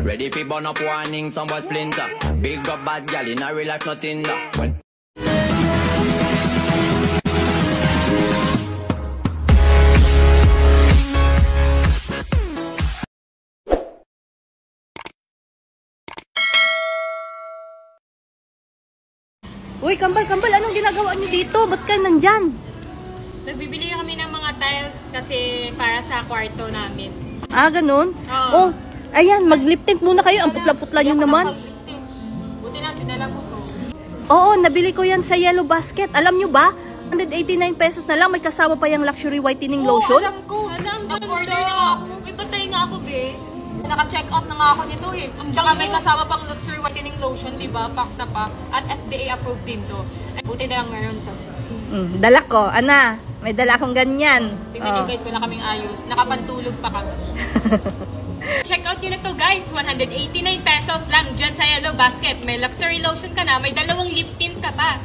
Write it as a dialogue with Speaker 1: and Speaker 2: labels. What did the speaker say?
Speaker 1: Ready for burn up warning, some boy splinter. Big up bad gal in a real life, nothing that. When
Speaker 2: Uy, Kambal, anong ginagawa niyo dito? Ba't ka nandyan?
Speaker 3: Nagbibili kami ng mga tiles kasi para sa kwarto namin.
Speaker 2: Ah, ganun?
Speaker 3: Oo.
Speaker 2: Oh, ayan, mag-lip tint muna kayo. Ang putla-putla nyo naman.
Speaker 3: Buti na, dinala ko to.
Speaker 2: Oo, nabili ko yan sa Yellow Basket. Alam nyo ba? 189 pesos na lang. May kasama pa yung luxury whitening lotion.
Speaker 3: Alam ko. Nag-order na nga ako. May patay nga ako, be. Naka-check out na nga ako nito eh. Tsaka may kasama pang luxury whitening lotion, diba? Pack na pa. At FDA approved din to. Ay, buti na lang meron to.
Speaker 2: Dala ko. Ana, may dala akong ganyan.
Speaker 3: Tingnan nyo guys, wala kaming ayos. Nakapantulog pa kami. Check out yun na to guys. 189 pesos lang dyan sa Yellow Basket. May luxury lotion ka na. May dalawang lip tint ka pa.